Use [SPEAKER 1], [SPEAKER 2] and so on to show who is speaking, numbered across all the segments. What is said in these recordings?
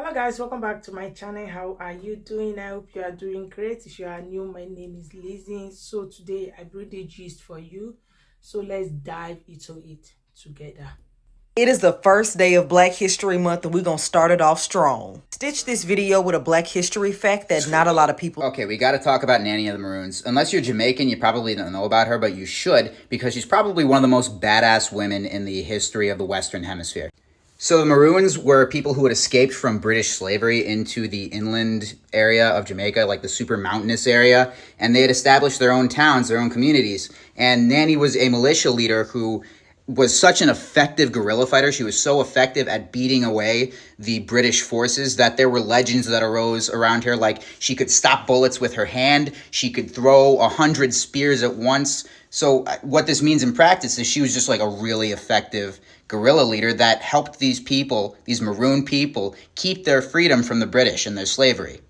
[SPEAKER 1] Hello guys, welcome back to my channel. How are you doing? I hope you are doing great. If you are new, my name is Lizzie. So today I bring the gist for you, so let's dive into it together.
[SPEAKER 2] It is the first day of Black History Month and we're gonna start it off strong. Stitch this video with a Black history fact that not a lot of people...
[SPEAKER 3] Okay, we gotta talk about Nanny of the Maroons. Unless you're Jamaican, you probably don't know about her, but you should, because she's probably one of the most badass women in the history of the Western Hemisphere. So the Maroons were people who had escaped from British slavery into the inland area of Jamaica, like the super mountainous area, and they had established their own towns, their own communities. And Nanny was a militia leader who was such an effective guerrilla fighter. She was so effective at beating away the British forces that there were legends that arose around her, like she could stop bullets with her hand, she could throw 100 spears at once. So what this means in practice is she was just like a really effective guerrilla leader that helped these people, these maroon people, keep their freedom from the British and their slavery.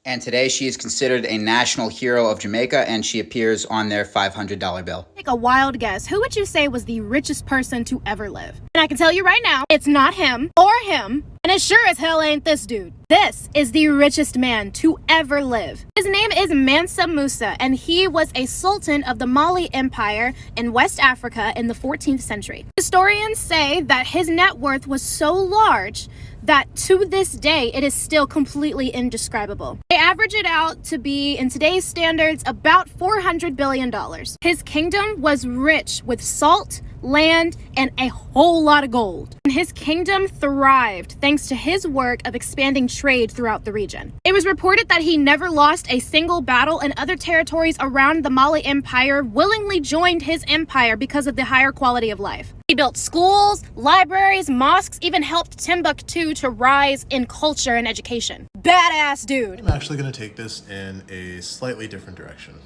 [SPEAKER 3] And today she is considered a national hero of Jamaica, and she appears on their $500 bill.
[SPEAKER 4] Take a wild guess. Who would you say was the richest person to ever live? And I can tell you right now, it's not him or him, and it sure as hell ain't this dude. This is the richest man to ever live. His name is Mansa Musa, and he was a sultan of the Mali Empire in West Africa in the 14th century. Historians say that his net worth was so large that to this day, it is still completely indescribable. They average it out to be, in today's standards, about $400 billion. His kingdom was rich with salt, land, and a whole lot of gold. And his kingdom thrived thanks to his work of expanding trade throughout the region. It was reported that he never lost a single battle, and other territories around the Mali Empire willingly joined his empire because of the higher quality of life. He built schools, libraries, mosques, even helped Timbuktu to rise in culture and education. Badass dude.
[SPEAKER 5] I'm actually going to take this in a slightly different direction.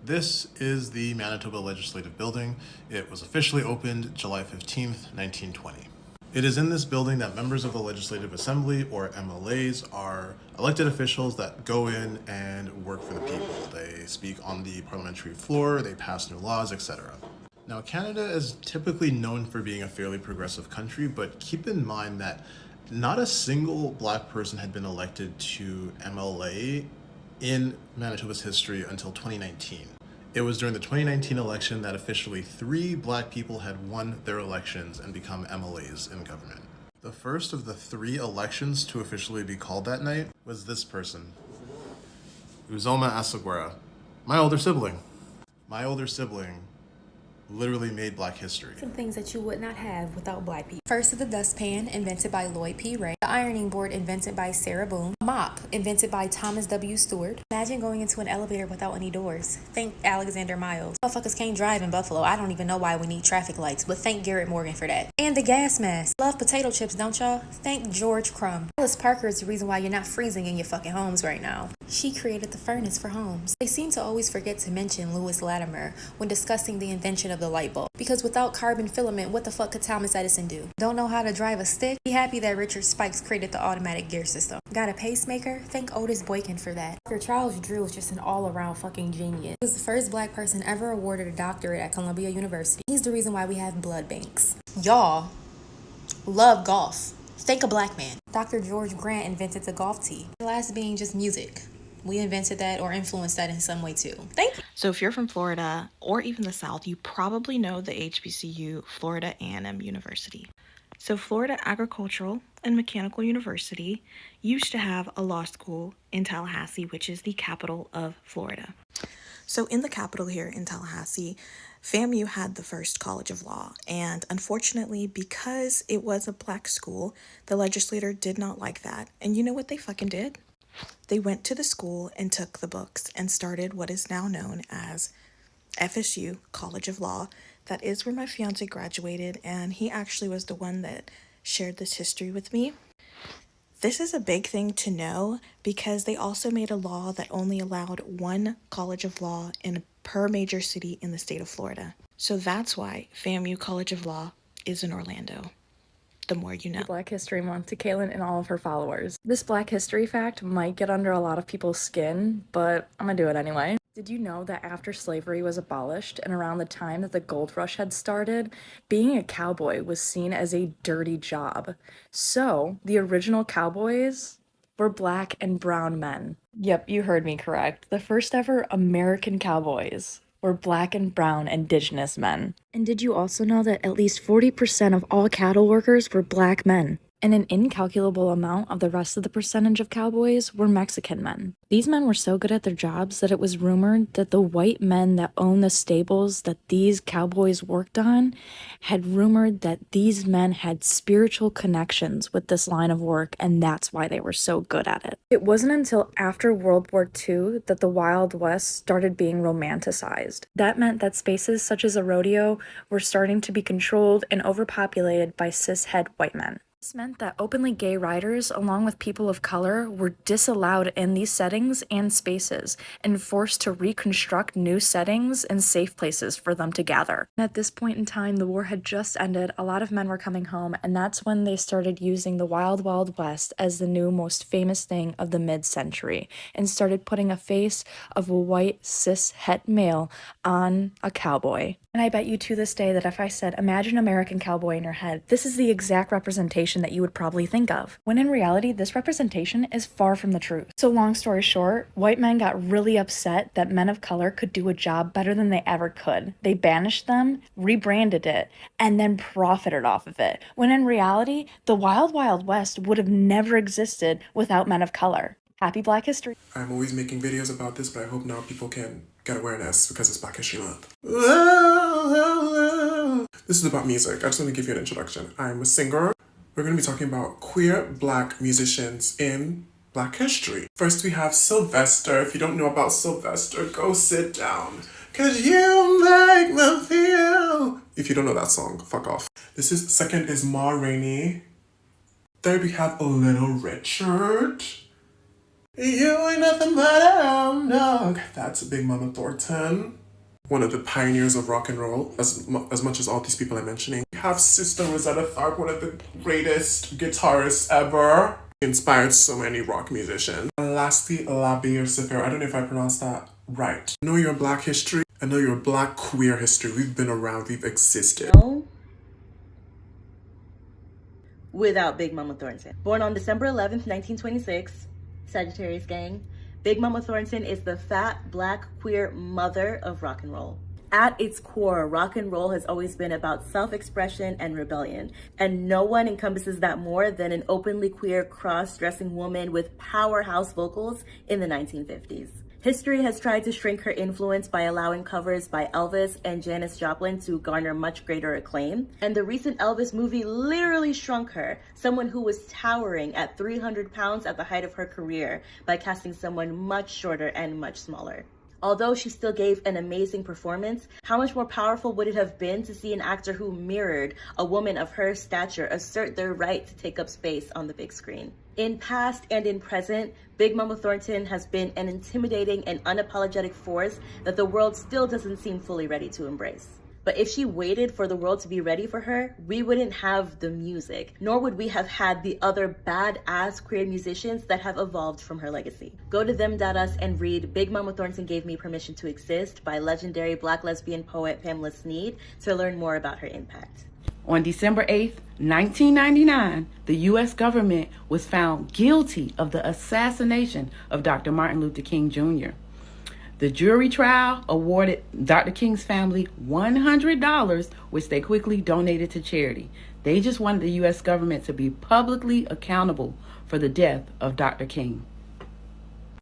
[SPEAKER 5] This is the Manitoba Legislative Building. It was officially opened July 15th, 1920. It is in this building that members of the Legislative Assembly, or MLAs, are elected officials that go in and work for the people. They speak on the parliamentary floor, they pass new laws, etc. Now, Canada is typically known for being a fairly progressive country, but keep in mind that not a single Black person had been elected to MLA in Manitoba's history until 2019. It was during the 2019 election that officially 3 Black people had won their elections and become MLAs in government. The first of the 3 elections to officially be called that night was this person, Uzoma Asagwara, my older sibling. My older sibling literally made Black history.
[SPEAKER 6] Some things that you would not have without Black people. First of the dustpan, invented by Lloyd P. Ray. The ironing board, invented by Sarah Boone. Mop, invented by Thomas W. Stewart. Imagine going into an elevator without any doors. Thank Alexander Miles. Motherfuckers can't drive in Buffalo. I don't even know why we need traffic lights, but thank Garrett Morgan for that. And the gas mask. Love potato chips, don't y'all? Thank George Crumb. Alice Parker is the reason why you're not freezing in your fucking homes right now. She created the furnace for homes. They seem to always forget to mention Lewis Latimer when discussing the invention of the light bulb. Because without carbon filament, what the fuck could Thomas Edison do? Don't know how to drive a stick? Be happy that Richard Spikes created the automatic gear system. Got a pacemaker? Thank Otis Boykin for that. Dr. Charles Drew is just an all-around fucking genius. He was the first Black person ever awarded a doctorate at Columbia University. He's the reason why we have blood banks. Y'all love golf. Thank a Black man. Dr. George Grant invented the golf tee. The last being just music. We invented that or influenced that in some way too. Thank you.
[SPEAKER 7] So if you're from Florida or even the South, you probably know the HBCU, Florida A&M University. So Florida Agricultural and Mechanical University used to have a law school in Tallahassee, which is the capital of Florida. So in the capital here in Tallahassee, FAMU had the first College of Law, and unfortunately, because it was a Black school, the legislator did not like that. And you know what they fucking did? They went to the school and took the books and started what is now known as FSU College of Law. That is where my fiance graduated, and he actually was the one that shared this history with me. This is a big thing to know because they also made a law that only allowed 1 College of Law per major city in the state of Florida. So that's why FAMU College of Law is in Orlando. The more you know.
[SPEAKER 8] Black History Month to Kaylin and all of her followers. This Black history fact might get under a lot of people's skin, but I'm gonna do it anyway. Did you know that after slavery was abolished and around the time that the gold rush had started, being a cowboy was seen as a dirty job? So the original cowboys were black and brown men. Yep, you heard me correct. The first ever American cowboys were black and brown indigenous men. And did you also know that at least 40% of all cattle workers were black men? And an incalculable amount of the rest of the percentage of cowboys were Mexican men. These men were so good at their jobs that it was rumored that the white men that owned the stables that these cowboys worked on had rumored that these men had spiritual connections with this line of work, and that's why they were so good at it. It wasn't until after World War II that the Wild West started being romanticized. That meant that spaces such as a rodeo were starting to be controlled and overpopulated by cishet white men. This meant that openly gay riders, along with people of color, were disallowed in these settings and spaces and forced to reconstruct new settings and safe places for them to gather. At this point in time, the war had just ended, a lot of men were coming home, and that's when they started using the Wild Wild West as the new most famous thing of the mid-century and started putting a face of a white cis-het male on a cowboy. And I bet you to this day that if I said, imagine American cowboy in your head, this is the exact representation that you would probably think of. When in reality, this representation is far from the truth. So long story short, white men got really upset that men of color could do a job better than they ever could. They banished them, rebranded it, and then profited off of it. When in reality, the Wild Wild West would have never existed without men of color. Happy Black History.
[SPEAKER 9] I'm always making videos about this, but I hope now people can get awareness because it's Black History Month. This is about music. I just want to give you an introduction. I'm a singer. We're going to be talking about queer black musicians in Black history. First, we have Sylvester. If you don't know about Sylvester, go sit down. Cause you make me feel. If you don't know that song, fuck off. Second is Ma Rainey. Third, we have a Little Richard. You ain't nothing but a hound dog. That's Big Mama Thornton. One of the pioneers of rock and roll, as much as all these people I'm mentioning. We have Sister Rosetta Tharpe, one of the greatest guitarists ever. Inspired so many rock musicians. And lastly, Labi or Sefer. I don't know if I pronounced that right. I know your Black history. I know your Black queer history. We've been around. We've existed.
[SPEAKER 10] No. Without Big Mama Thornton. Born on December 11th, 1926, Sagittarius gang. Big Mama Thornton is the fat, black, queer mother of rock and roll. At its core, rock and roll has always been about self-expression and rebellion, and no one encompasses that more than an openly queer, cross-dressing woman with powerhouse vocals in the 1950s. History has tried to shrink her influence by allowing covers by Elvis and Janis Joplin to garner much greater acclaim. And the recent Elvis movie literally shrunk her, someone who was towering at 300 pounds at the height of her career, by casting someone much shorter and much smaller. Although she still gave an amazing performance, how much more powerful would it have been to see an actor who mirrored a woman of her stature assert their right to take up space on the big screen? In past and in present, Big Mama Thornton has been an intimidating and unapologetic force that the world still doesn't seem fully ready to embrace. But if she waited for the world to be ready for her, we wouldn't have the music, nor would we have had the other badass queer musicians that have evolved from her legacy. Go to them.us and read Big Mama Thornton Gave Me Permission to Exist by legendary Black lesbian poet Pamela Sneed to learn more about her impact.
[SPEAKER 11] On December 8th, 1999, the U.S. government was found guilty of the assassination of Dr. Martin Luther King Jr. The jury trial awarded Dr. King's family $100, which they quickly donated to charity. They just wanted the U.S. government to be publicly accountable for the death of Dr. King.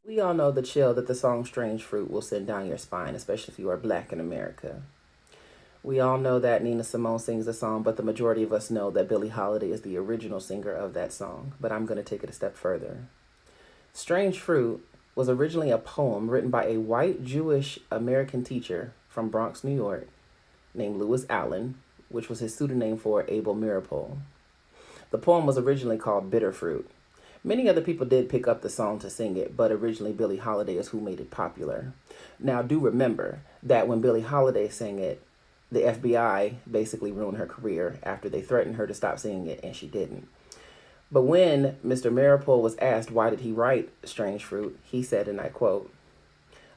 [SPEAKER 12] We all know the chill that the song Strange Fruit will send down your spine, especially if you are Black in America. We all know that Nina Simone sings the song, but the majority of us know that Billie Holiday is the original singer of that song. But I'm going to take it a step further. Strange Fruit was originally a poem written by a white Jewish American teacher from Bronx, New York, named Lewis Allen, which was his pseudonym for Abel Meeropol. The poem was originally called Bitter Fruit. Many other people did pick up the song to sing it, but originally Billie Holiday is who made it popular. Now, do remember that when Billie Holiday sang it, the FBI basically ruined her career after they threatened her to stop singing it, and she didn't. But when Mr. Meeropol was asked why did he write Strange Fruit, he said, and I quote,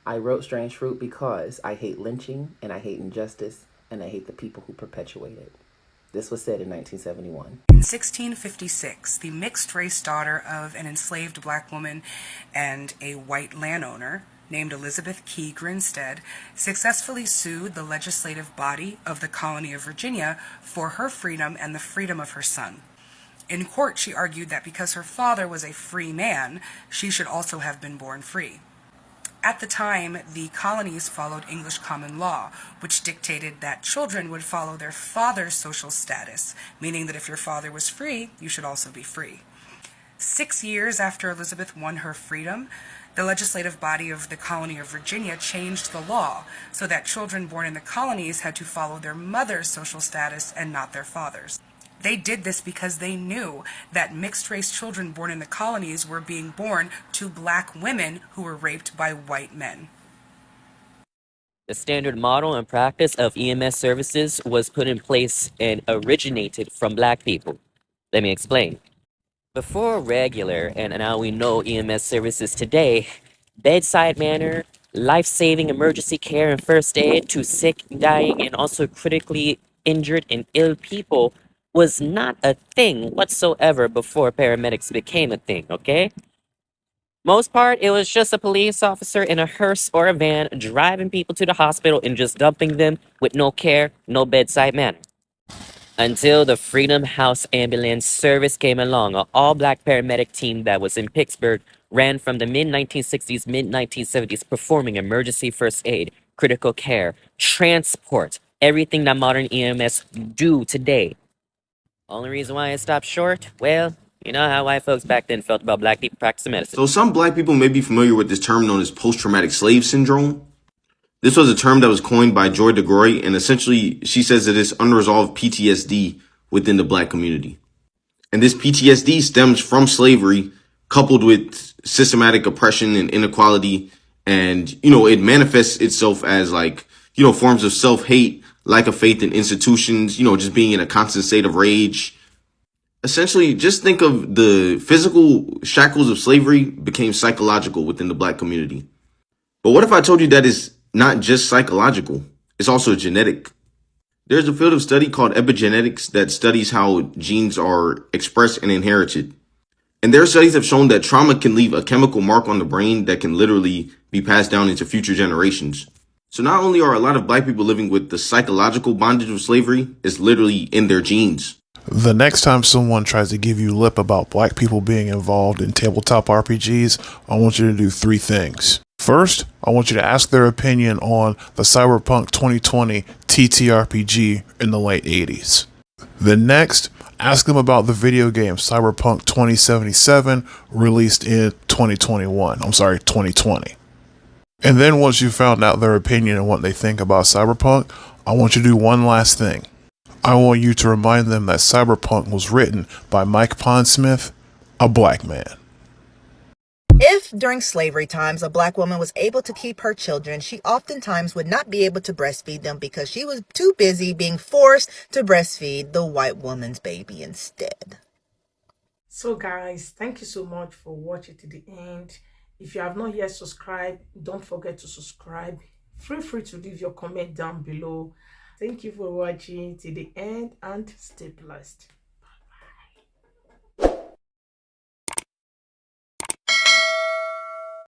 [SPEAKER 12] "I wrote Strange Fruit because I hate lynching, and I hate injustice, and I hate the people who perpetuate it." This was said in 1971.
[SPEAKER 13] In 1656, the mixed-race daughter of an enslaved black woman and a white landowner named Elizabeth Key Grinstead successfully sued the legislative body of the colony of Virginia for her freedom and the freedom of her son. In court, she argued that because her father was a free man, she should also have been born free. At the time, the colonies followed English common law, which dictated that children would follow their father's social status, meaning that if your father was free, you should also be free. 6 years after Elizabeth won her freedom, the legislative body of the colony of Virginia changed the law so that children born in the colonies had to follow their mother's social status and not their father's. They did this because they knew that mixed-race children born in the colonies were being born to black women who were raped by white men.
[SPEAKER 14] The standard model and practice of EMS services was put in place and originated from black people. Let me explain. Before regular, and now we know EMS services today, bedside manner, life-saving emergency care and first aid to sick, dying, and also critically injured and ill people was not a thing whatsoever before paramedics became a thing, okay? Most part, it was just a police officer in a hearse or a van driving people to the hospital and just dumping them with no care, no bedside manner. Until the Freedom House Ambulance Service came along, an all-black paramedic team that was in Pittsburgh ran from the mid-1960s, mid-1970s, performing emergency first aid, critical care, transport, everything that modern EMS do today. Only reason why it stopped short? Well, you know how white folks back then felt about black people practicing medicine.
[SPEAKER 15] So some black people may be familiar with this term known as post-traumatic slave syndrome. This was a term that was coined by Joy DeGroy, and essentially she says it is unresolved PTSD within the black community. And this PTSD stems from slavery coupled with systematic oppression and inequality. And, it manifests itself as forms of self-hate, lack of faith in institutions, just being in a constant state of rage. Essentially, just think of the physical shackles of slavery became psychological within the black community. But what if I told you that is not just psychological, it's also genetic? There's a field of study called epigenetics that studies how genes are expressed and inherited. And their studies have shown that trauma can leave a chemical mark on the brain that can literally be passed down into future generations. So not only are a lot of black people living with the psychological bondage of slavery, it's literally in their genes.
[SPEAKER 5] The next time someone tries to give you lip about black people being involved in tabletop RPGs, I want you to do 3 things. First, I want you to ask their opinion on the Cyberpunk 2020 TTRPG in the late 80s. Then next, ask them about the video game Cyberpunk 2077 released in 2020. And then once you found out their opinion and what they think about Cyberpunk, I want you to do one last thing. I want you to remind them that Cyberpunk was written by Mike Pondsmith, a black man.
[SPEAKER 2] If during slavery times a black woman was able to keep her children, she oftentimes would not be able to breastfeed them because she was too busy being forced to breastfeed the white woman's baby instead.
[SPEAKER 1] So guys, thank you so much for watching to the end. If you have not yet subscribed, don't forget to subscribe. Feel free to leave your comment down below. Thank you for watching to the end and stay blessed.